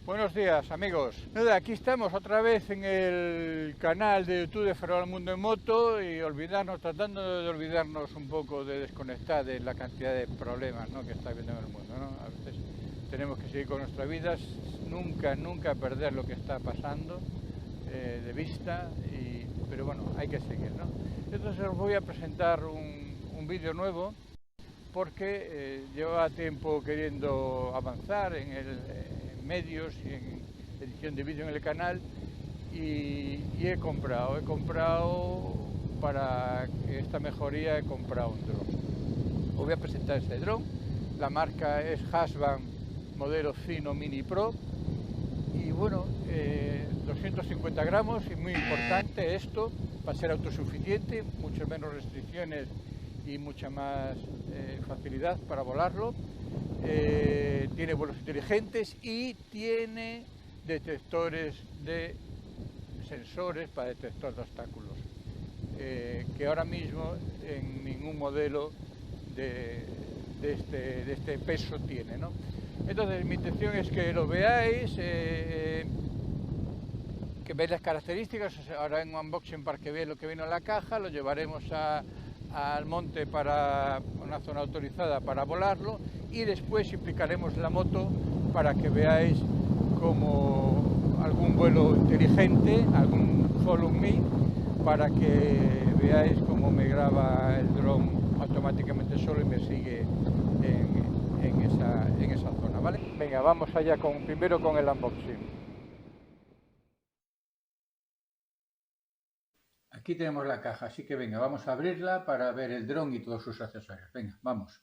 Buenos días, amigos. Nada, aquí estamos otra vez en el canal de YouTube de Ferrol Mundo en Moto y tratando de olvidarnos un poco, de desconectar de la cantidad de problemas, ¿no?, que está habiendo en el mundo, ¿no? A veces tenemos que seguir con nuestras vidas, nunca perder lo que está pasando de vista, pero bueno, hay que seguir, ¿no? Entonces os voy a presentar un vídeo nuevo porque llevaba tiempo queriendo avanzar en medios y en edición de vídeo en el canal y he comprado para esta mejoría, he comprado un dron. Os voy a presentar este dron. La marca es Hasban modelo Fino Mini Pro y bueno, 250 gramos y muy importante esto para ser autosuficiente, mucho menos restricciones y mucha más facilidad para volarlo. Tiene vuelos inteligentes y tiene detectores de sensores para detector de obstáculos, que ahora mismo en ningún modelo de este peso tiene, ¿no? Entonces mi intención es que lo veáis, que veáis las características. Ahora en un unboxing para que veáis lo que vino en la caja. Lo llevaremos al monte para una zona autorizada para volarlo y después implicaremos la moto para que veáis como algún vuelo inteligente, algún Follow Me, para que veáis cómo me graba el dron automáticamente solo y me sigue en esa zona, ¿vale? Venga, vamos allá primero con el unboxing. Aquí tenemos la caja, así que venga, vamos a abrirla para ver el dron y todos sus accesorios. Venga, vamos.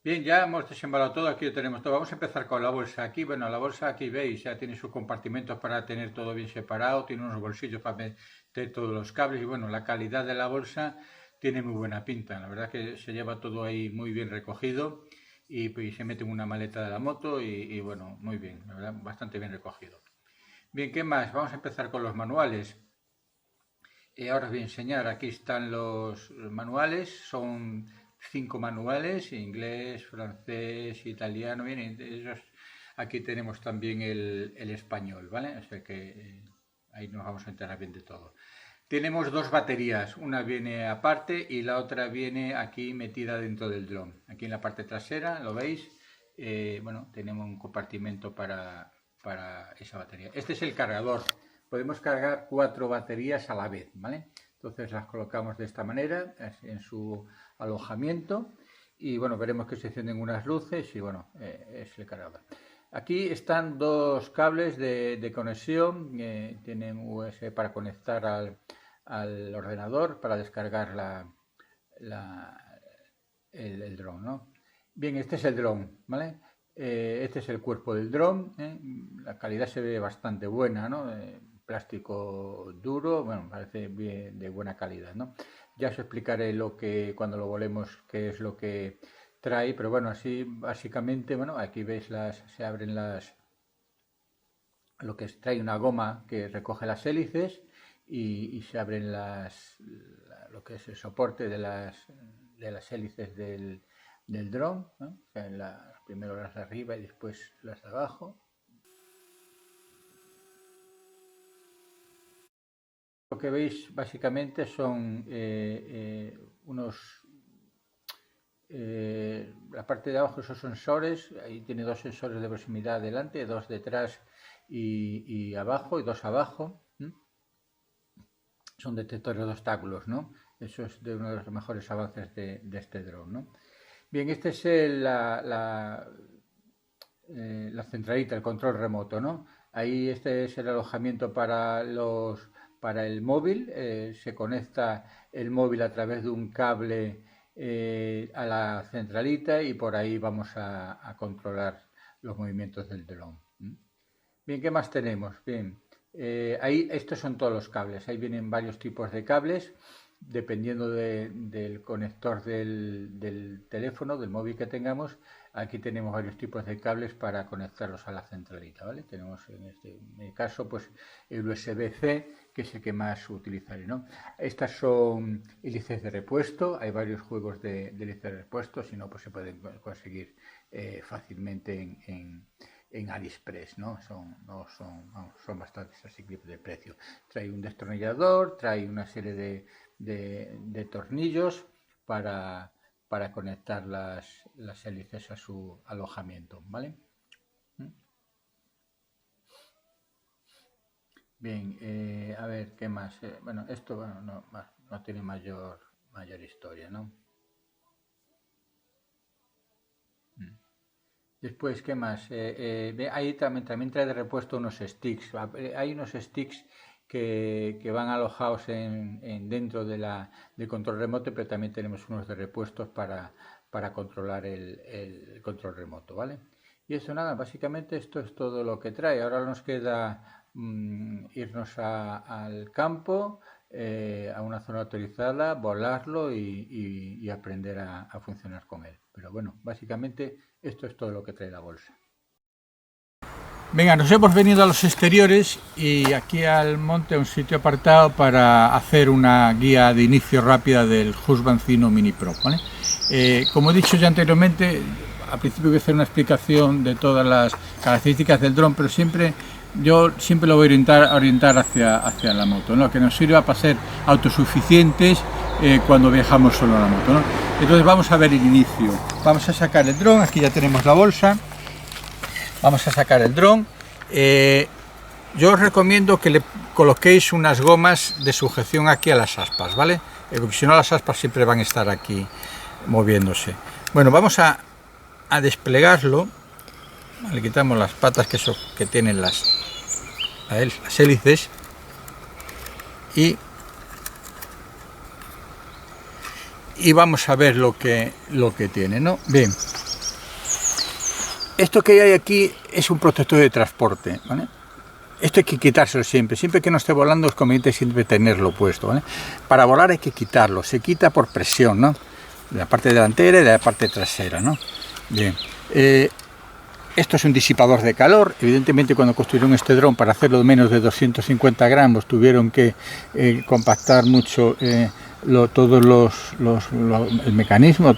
Bien, ya hemos desembalado todo, aquí lo tenemos todo. Vamos a empezar con la bolsa. Aquí, bueno, la bolsa aquí veis, ya tiene sus compartimentos para tener todo bien separado, tiene unos bolsillos para meter todos los cables y bueno, la calidad de la bolsa tiene muy buena pinta. La verdad que se lleva todo ahí muy bien recogido y pues, se mete en una maleta de la moto y bueno, muy bien, la verdad, bastante bien recogido. Bien, ¿qué más? Vamos a empezar con los manuales. Ahora os voy a enseñar, aquí están los manuales, son 5 manuales, inglés, francés, italiano, bien, esos, aquí tenemos también el español, ¿vale? O sea que ahí nos vamos a enterar bien de todo. Tenemos dos baterías, una viene aparte y la otra viene aquí metida dentro del dron. Aquí en la parte trasera, ¿lo veis? Bueno, tenemos un compartimento para esa batería. Este es el cargador. Podemos cargar 4 baterías a la vez, ¿vale? Entonces las colocamos de esta manera, en su alojamiento, y bueno, veremos que se encienden unas luces y bueno, es el cargador. Aquí están dos cables de conexión, tienen USB para conectar al ordenador para descargar el dron, ¿no? Bien, este es el dron, ¿vale? Este es el cuerpo del dron, la calidad se ve bastante buena, ¿no? Plástico duro, bueno, parece bien, de buena calidad, ¿no? Ya os explicaré cuando lo volemos, qué es lo que trae, pero bueno, así básicamente, bueno, aquí veis se abren lo que trae una goma que recoge las hélices y se abren lo que es el soporte de las hélices del dron, ¿no? O sea, primero las de arriba y después las de abajo. Lo que veis básicamente son la parte de abajo, esos sensores. Ahí tiene dos sensores de proximidad delante, dos detrás y abajo, y dos abajo. Son detectores de obstáculos, ¿no? Eso es uno de los mejores avances de este dron, ¿no? Bien, este es la centralita, el control remoto, ¿no? Ahí este es el alojamiento para el móvil. Se conecta el móvil a través de un cable a la centralita y por ahí vamos a controlar los movimientos del dron. Bien, ¿qué más tenemos? Bien, ahí estos son todos los cables. Ahí vienen varios tipos de cables dependiendo del conector del teléfono, del móvil que tengamos. Aquí tenemos varios tipos de cables para conectarlos a la centralita, ¿vale? Tenemos en mi caso pues el USB-C, que es el que más utilizaré, ¿no? Estas son hélices de repuesto. Hay varios juegos de hélices de repuesto, si no pues se pueden conseguir fácilmente en AliExpress, ¿no? Son bastante asequibles de precio. Trae un destornillador, trae una serie de tornillos para conectar las hélices a su alojamiento, ¿vale? Bien, a ver, ¿qué más? Bueno, esto bueno, no tiene mayor historia, ¿no? Después, ¿qué más? Ahí también trae de repuesto unos sticks. Hay unos sticks que van alojados dentro del control remoto, pero también tenemos unos de repuestos para controlar el control remoto, ¿vale? Y eso nada, básicamente esto es todo lo que trae. Ahora nos queda irnos al campo, a una zona autorizada, volarlo y aprender a funcionar con él. Pero bueno, básicamente esto es todo lo que trae la bolsa. Venga, nos hemos venido a los exteriores y aquí al monte, a un sitio apartado para hacer una guía de inicio rápida del Husqvarna Mini Pro, ¿vale? Como he dicho ya anteriormente, al principio voy a hacer una explicación de todas las características del dron, pero yo siempre lo voy a orientar hacia la moto, ¿no? Que nos sirva para ser autosuficientes cuando viajamos solo en la moto, ¿no? Entonces vamos a ver el inicio. Vamos a sacar el dron, aquí ya tenemos la bolsa. Vamos a sacar el dron. Yo os recomiendo que le coloquéis unas gomas de sujeción aquí a las aspas, ¿vale? Porque si no las aspas siempre van a estar aquí moviéndose. Bueno, vamos a desplegarlo. Le quitamos las patas que tienen las hélices y vamos a ver lo que tiene, ¿no? Bien. Esto que hay aquí es un protector de transporte, ¿vale? Esto hay que quitárselo siempre que no esté volando es conveniente siempre tenerlo puesto, ¿vale? Para volar hay que quitarlo, se quita por presión, ¿no? De la parte delantera y de la parte trasera, ¿no? Bien, esto es un disipador de calor. Evidentemente cuando construyeron este dron para hacerlo de menos de 250 gramos tuvieron que compactar mucho el mecanismo,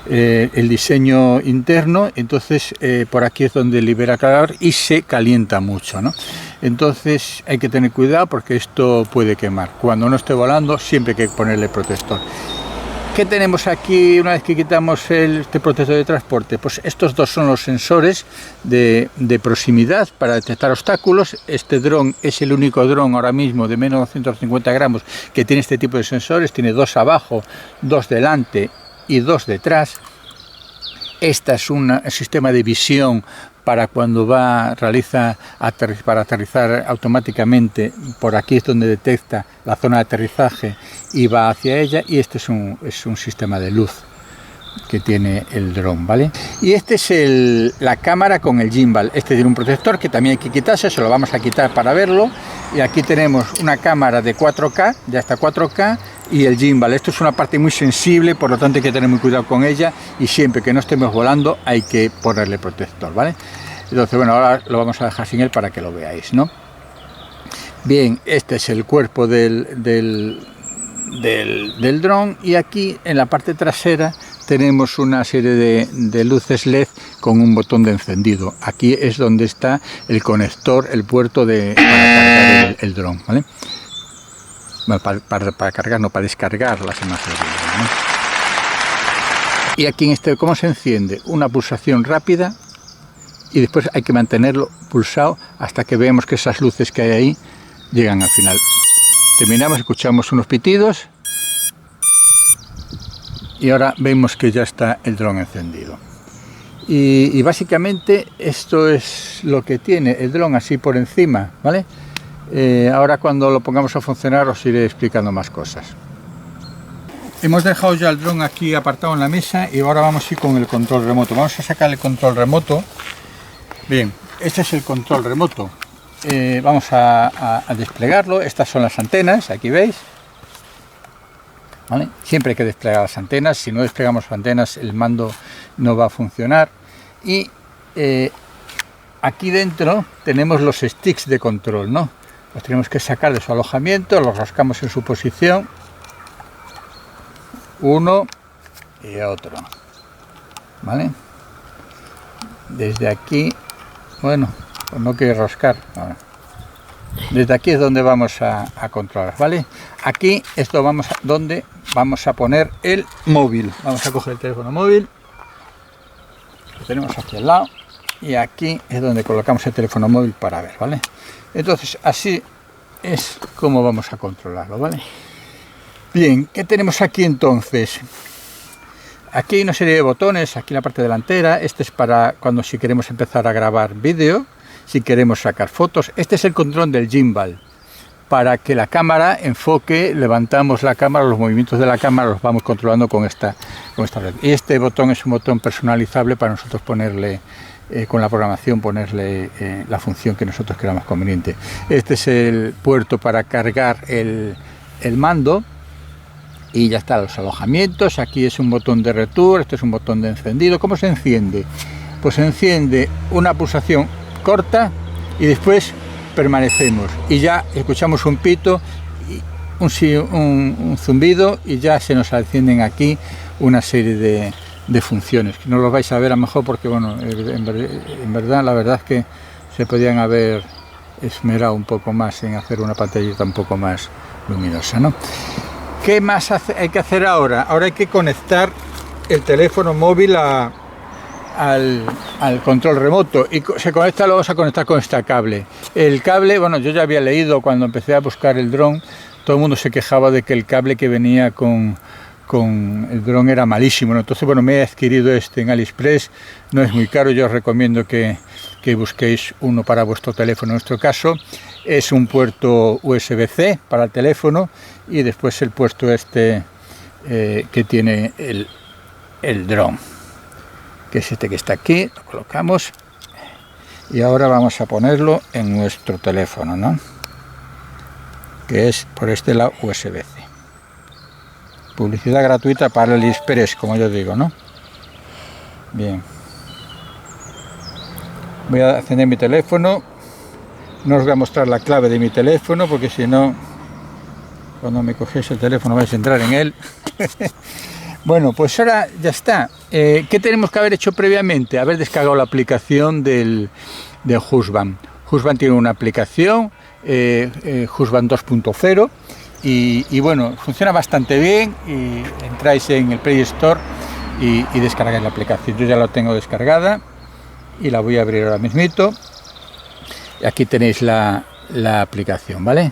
el diseño interno. Entonces por aquí es donde libera calor y se calienta mucho, ¿no? Entonces hay que tener cuidado porque esto puede quemar. Cuando no esté volando siempre hay que ponerle protector. ¿Qué tenemos aquí una vez que quitamos este protector de transporte? Pues estos dos son los sensores de proximidad para detectar obstáculos. Este dron es el único dron ahora mismo de menos de 250 gramos que tiene este tipo de sensores. Tiene dos abajo, dos delante y dos detrás. Este es un sistema de visión para cuando para aterrizar automáticamente. Por aquí es donde detecta la zona de aterrizaje y va hacia ella, y este es un sistema de luz que tiene el dron, ¿vale? Y este es la cámara con el gimbal. Este tiene un protector que también hay que quitarse, se lo vamos a quitar para verlo. Y aquí tenemos una cámara de 4K, ya está 4K, y el gimbal. Esto es una parte muy sensible, por lo tanto hay que tener muy cuidado con ella, y siempre que no estemos volando hay que ponerle protector, ¿vale? Entonces, bueno, ahora lo vamos a dejar sin él para que lo veáis, ¿no? Bien, este es el cuerpo del dron, y aquí en la parte trasera tenemos una serie de luces LED con un botón de encendido. Aquí es donde está el conector, el puerto para cargar el dron, ¿vale? Bueno, para cargar, no, para descargar las imágenes del dron, ¿no? Y aquí ¿cómo se enciende? Una pulsación rápida, y después hay que mantenerlo pulsado hasta que veamos que esas luces que hay ahí llegan al final. Terminamos, escuchamos unos pitidos y ahora vemos que ya está el dron encendido. Y básicamente esto es lo que tiene el dron así por encima, ¿vale? Ahora cuando lo pongamos a funcionar os iré explicando más cosas. Hemos dejado ya el dron aquí apartado en la mesa y ahora vamos a ir con el control remoto. Vamos a sacar el control remoto. Bien, este es el control remoto. Vamos a desplegarlo. Estas son las antenas, aquí veis. ¿Vale? Siempre hay que desplegar las antenas. Si no desplegamos las antenas, el mando no va a funcionar. Y aquí dentro tenemos los sticks de control, ¿no? Los tenemos que sacar de su alojamiento, los rascamos en su posición, uno y otro, ¿vale? Desde aquí, bueno, pues no quiere rascar, no. Desde aquí es donde vamos a controlar, ¿vale? Aquí es donde vamos a poner el móvil. Vamos a coger el teléfono móvil, lo tenemos aquí al lado, y aquí es donde colocamos el teléfono móvil para ver, ¿vale? Entonces así es como vamos a controlarlo, ¿vale? Bien, ¿qué tenemos aquí entonces? Aquí hay una serie de botones, aquí en la parte delantera. Este es para cuando si queremos empezar a grabar vídeo, si queremos sacar fotos. Este es el control del gimbal, para que la cámara enfoque, levantamos la cámara, los movimientos de la cámara los vamos controlando con esta red. Y este botón es un botón personalizable para nosotros ponerle, con la programación, ponerle la función que nosotros queramos conveniente. Este es el puerto para cargar el mando. Y ya está, los alojamientos. Aquí es un botón de return, este es un botón de encendido. ¿Cómo se enciende? Pues se enciende una pulsación corta y después permanecemos y ya escuchamos un pito, un zumbido, y ya se nos encienden aquí una serie de funciones que no lo vais a ver a lo mejor porque, bueno, en verdad la verdad es que se podían haber esmerado un poco más en hacer una pantallita un poco más luminosa, ¿no? ¿Qué más hay que hacer ahora? Ahora hay que conectar el teléfono móvil al control remoto, y se conecta, lo vamos a conectar con este cable. El cable, bueno, yo ya había leído cuando empecé a buscar el dron, todo el mundo se quejaba de que el cable que venía con el dron era malísimo, ¿no? Entonces, bueno, me he adquirido este en AliExpress, no es muy caro. Yo os recomiendo que busquéis uno para vuestro teléfono. En nuestro caso es un puerto USB-C para el teléfono, y después el puerto este que tiene el dron, que es este que está aquí. Lo colocamos y ahora vamos a ponerlo en nuestro teléfono, ¿no? Que es por este lado USB-C. Publicidad gratuita para el AliExpress, como yo digo, ¿no? Bien. Voy a encender mi teléfono. No os voy a mostrar la clave de mi teléfono porque si no, cuando me cogéis el teléfono vais a entrar en él. Bueno, pues ahora ya está. ¿Qué tenemos que haber hecho previamente? Haber descargado la aplicación de Husband. Husband tiene una aplicación, Husband 2.0, y bueno, funciona bastante bien. Y entráis en el Play Store y descargáis la aplicación. Yo ya la tengo descargada y la voy a abrir ahora mismito. Aquí tenéis la aplicación, ¿vale?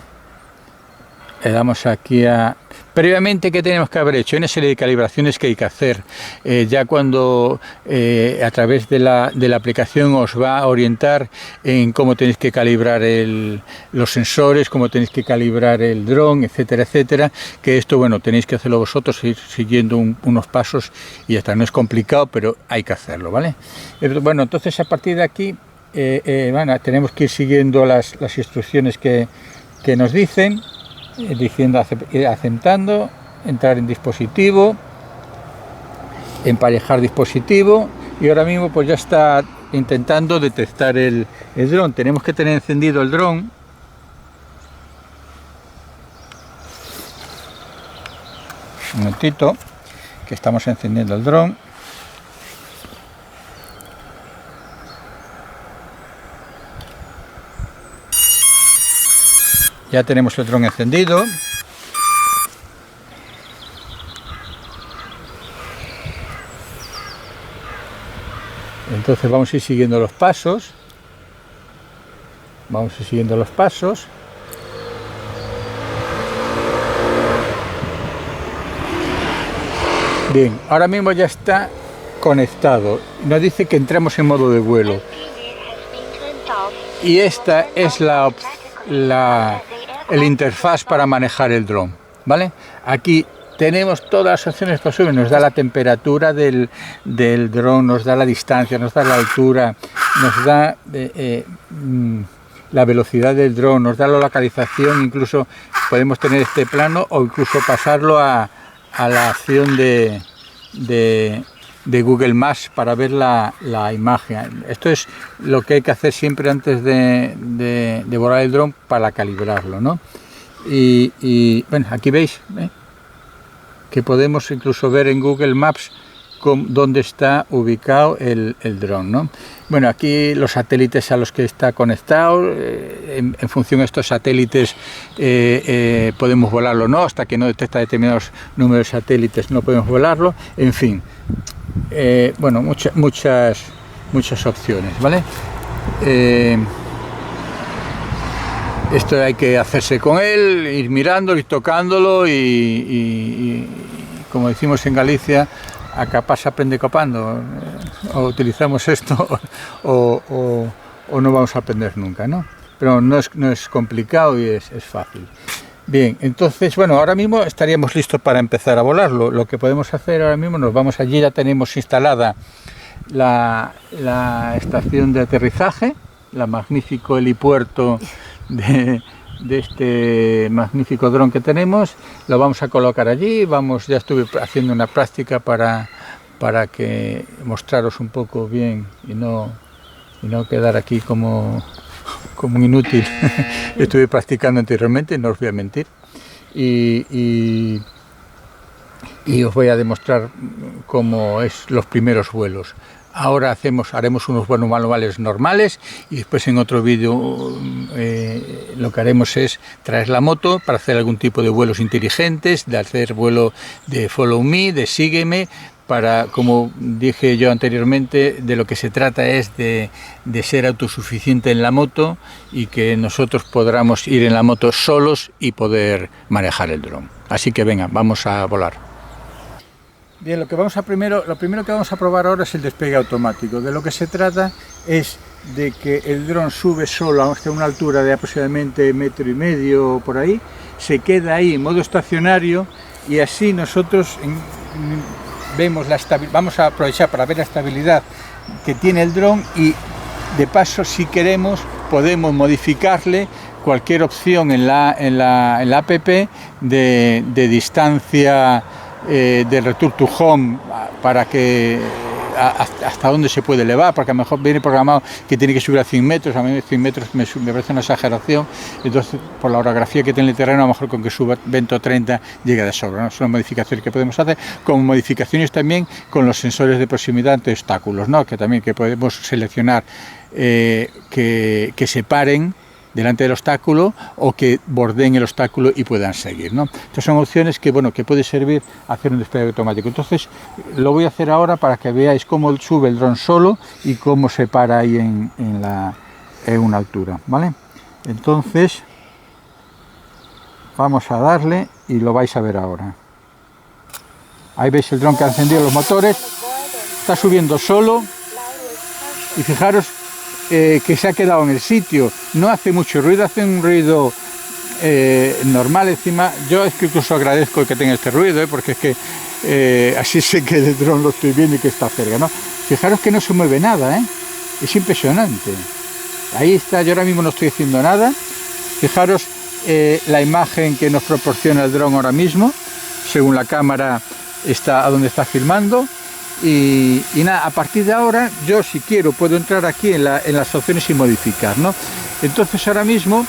Le damos aquí a... Previamente, ¿qué tenemos que haber hecho? Hay una serie de calibraciones que hay que hacer. Ya cuando a través de la aplicación os va a orientar en cómo tenéis que calibrar los sensores, cómo tenéis que calibrar el dron, etcétera, etcétera. Que esto, bueno, tenéis que hacerlo vosotros, ir siguiendo unos pasos y ya está. No es complicado, pero hay que hacerlo, ¿vale? Bueno, entonces a partir de aquí bueno, tenemos que ir siguiendo las instrucciones que nos dicen. Diciendo aceptando, entrar en dispositivo, emparejar dispositivo, y ahora mismo pues ya está intentando detectar el dron. Tenemos que tener encendido el dron. Un momentito, que estamos encendiendo el dron. Ya tenemos el dron encendido. Entonces vamos a ir siguiendo los pasos. Vamos a ir siguiendo los pasos. Bien, ahora mismo ya está conectado. Nos dice que entremos en modo de vuelo. Y esta es el interfaz para manejar el dron, ¿vale? Aquí tenemos todas las opciones posibles. Nos da la temperatura del dron, nos da la distancia, nos da la altura, nos da la velocidad del dron, nos da la localización. Incluso podemos tener este plano o incluso pasarlo a la acción de Google Maps para ver la imagen. Esto es lo que hay que hacer siempre antes de volar el dron para calibrarlo, ¿no? Y bueno, aquí veis que podemos incluso ver en Google Maps dónde está ubicado el dron, ¿no? Bueno, aquí los satélites a los que está conectado, en función de estos satélites podemos volarlo o no, hasta que no detecta determinados números de satélites no podemos volarlo, en fin, bueno, muchas opciones, ¿vale? Esto hay que hacerse con él, ir mirándolo, ir tocándolo y como decimos en Galicia, a capaz se aprende copando, o utilizamos esto o no vamos a aprender nunca, ¿no? Pero no es complicado y es fácil. Bien, entonces, bueno, ahora mismo estaríamos listos para empezar a volarlo. Lo que podemos hacer ahora mismo, nos vamos allí, ya tenemos instalada la estación de aterrizaje, la magnífico helipuerto de este magnífico dron que tenemos. Lo vamos a colocar allí. Ya estuve haciendo una práctica para que mostraros un poco bien y no quedar aquí como un inútil. Estuve practicando anteriormente, no os voy a mentir, y os voy a demostrar cómo es los primeros vuelos. Ahora haremos unos vuelos manuales normales y después en otro vídeo lo que haremos es traer la moto para hacer algún tipo de vuelos inteligentes, de hacer vuelo de follow me, de sígueme, para, como dije yo anteriormente, de lo que se trata es de ser autosuficiente en la moto y que nosotros podamos ir en la moto solos y poder manejar el dron. Así que venga, vamos a volar. Bien, lo primero que vamos a probar ahora es el despegue automático. De lo que se trata es de que el dron sube solo hasta una altura de aproximadamente 1,5 metros por ahí, se queda ahí en modo estacionario y así nosotros vemos vamos a aprovechar para ver la estabilidad que tiene el dron y de paso, si queremos, podemos modificarle cualquier opción en la app de distancia de return to home, para que hasta dónde se puede elevar, porque a lo mejor viene programado que tiene que subir a 100 metros, a mí 100 metros me parece una exageración, entonces por la orografía que tiene el terreno, a lo mejor con que suba 20 o 30 llega de sobra, ¿no? Son modificaciones que podemos hacer, como modificaciones también con los sensores de proximidad ante obstáculos, ¿no? Que también que podemos seleccionar que separen delante del obstáculo o que bordeen el obstáculo y puedan seguir, ¿no? Estas son opciones que, bueno, que puede servir a hacer un despegue automático. Entonces lo voy a hacer ahora para que veáis cómo sube el dron solo y cómo se para ahí en una altura, ¿vale? Entonces vamos a darle y lo vais a ver ahora. Ahí veis el dron que ha encendido los motores, está subiendo solo y fijaros que se ha quedado en el sitio, no hace mucho ruido, hace un ruido normal. Encima yo es que incluso agradezco que tenga este ruido, porque es que así sé que el dron lo estoy viendo y que está cerca, ¿no? Fijaros que no se mueve nada, es impresionante. Ahí está, yo ahora mismo no estoy haciendo nada. Fijaros la imagen que nos proporciona el dron ahora mismo, según la cámara está a donde está filmando. Y nada, a partir de ahora yo, si quiero, puedo entrar aquí en las opciones y modificar, ¿no? Entonces ahora mismo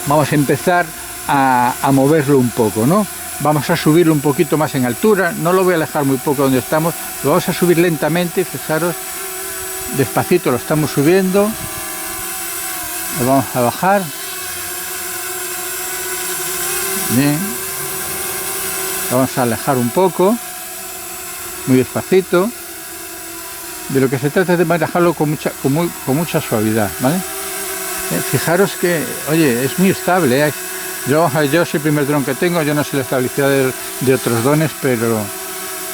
vamos a empezar a moverlo un poco, ¿no? Vamos a subirlo un poquito más en altura, no lo voy a alejar muy poco donde estamos, lo vamos a subir lentamente, fijaros, despacito lo estamos subiendo, lo vamos a bajar, bien, lo vamos a alejar un poco, muy despacito. De lo que se trata es de manejarlo con mucha suavidad, ¿vale? Fijaros que, oye, es muy estable, Yo soy el primer dron que tengo, yo no sé la estabilidad de otros drones, pero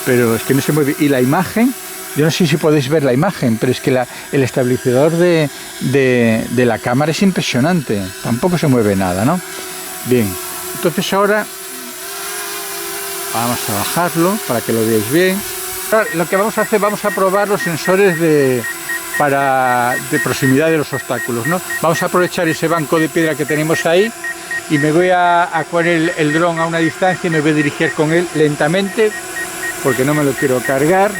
pero es que no se mueve. Y la imagen, yo no sé si podéis ver la imagen, pero es que el estabilizador de la cámara es impresionante, tampoco se mueve nada, ¿no? Bien, entonces ahora vamos a bajarlo para que lo veáis bien. Ahora, lo que vamos a hacer, vamos a probar los sensores de proximidad de los obstáculos, ¿no? Vamos a aprovechar ese banco de piedra que tenemos ahí y me voy a poner el dron a una distancia y me voy a dirigir con él lentamente porque no me lo quiero cargar.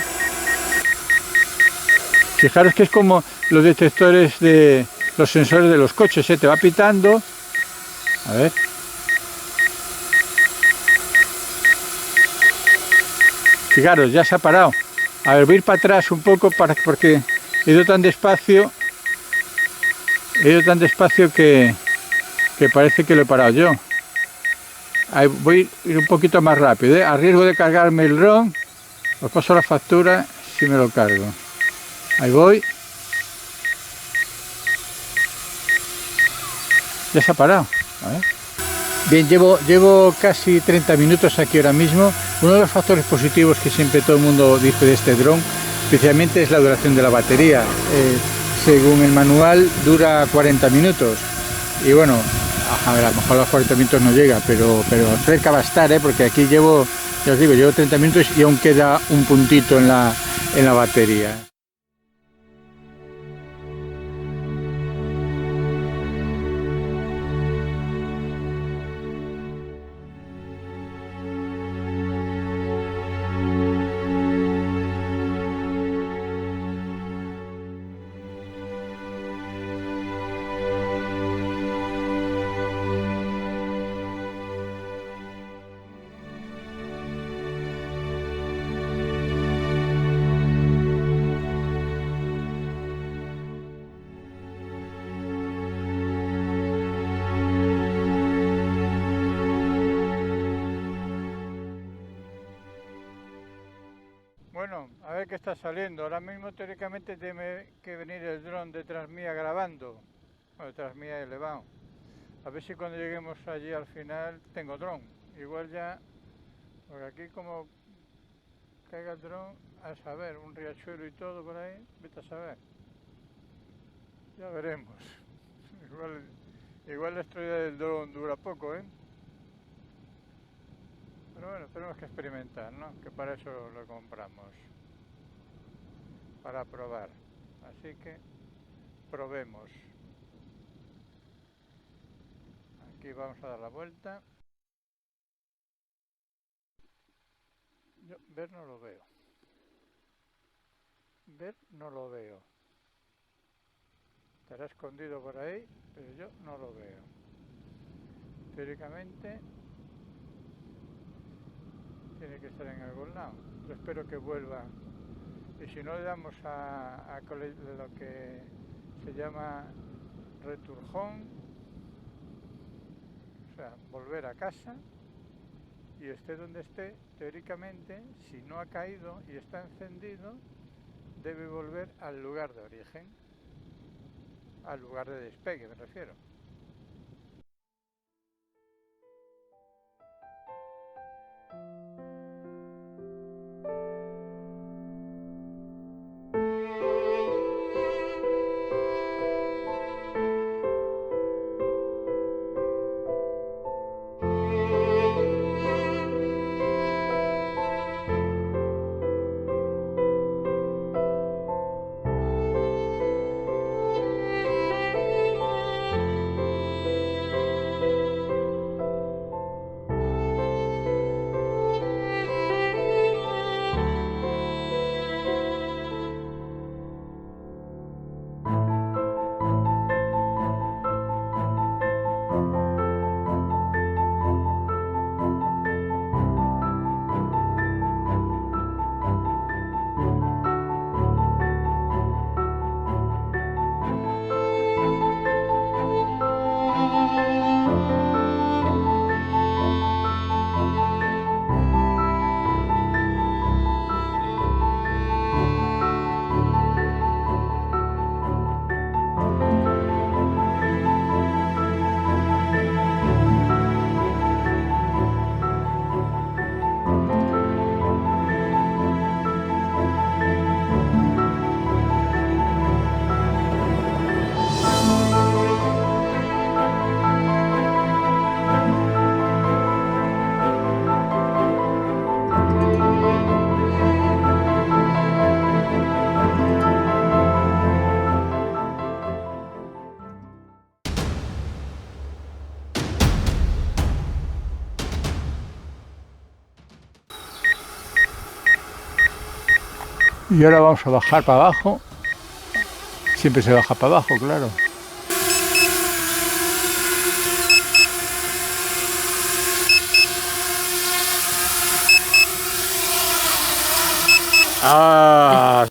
Fijaros que es como los detectores de los sensores de los coches, ¿eh? Te va pitando. A ver. Fijaros, ya se ha parado. A ver, voy a ir para atrás un poco porque he ido tan despacio. Que parece que lo he parado yo. Ahí voy a ir un poquito más rápido, ¿eh? A riesgo de cargarme el dron, os paso la factura si me lo cargo. Ahí voy. Ya se ha parado. A ver. Bien, llevo casi 30 minutos aquí ahora mismo. Uno de los factores positivos que siempre todo el mundo dice de este dron, especialmente, es la duración de la batería. Según el manual dura 40 minutos. Y bueno, a ver, a lo mejor a los 40 minutos no llega, pero cerca va a estar, porque aquí ya os digo, llevo 30 minutos y aún queda un puntito en la batería. Bueno, a ver qué está saliendo. Ahora mismo teóricamente tiene que venir el dron detrás mía grabando, o detrás mía elevado. A ver si cuando lleguemos allí al final tengo dron. Igual ya, porque aquí como caiga el dron, a saber, un riachuelo y todo por ahí, vete a saber. Ya veremos. Igual la estrella del dron dura poco, ¿eh? Pero bueno, tenemos que experimentar, ¿no? Que para eso lo compramos. Para probar. Así que probemos. Aquí vamos a dar la vuelta. Yo ver no lo veo. Ver no lo veo. Estará escondido por ahí, pero yo no lo veo. Teóricamente tiene que estar en algún lado. Yo espero que vuelva. Y si no, le damos a lo que se llama returjón, o sea, volver a casa, y esté donde esté, teóricamente, si no ha caído y está encendido, debe volver al lugar de origen, al lugar de despegue me refiero. Y ahora vamos a bajar para abajo. Siempre se baja para abajo, claro. Ah.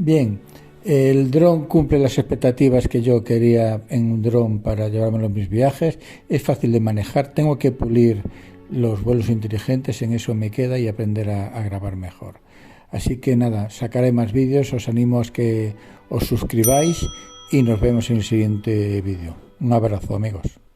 Bien, el dron cumple las expectativas que yo quería en un dron para llevármelo en mis viajes. Es fácil de manejar, tengo que pulir los vuelos inteligentes, en eso me queda, y aprender a grabar mejor. Así que nada, sacaré más vídeos, os animo a que os suscribáis y nos vemos en el siguiente vídeo. Un abrazo, amigos.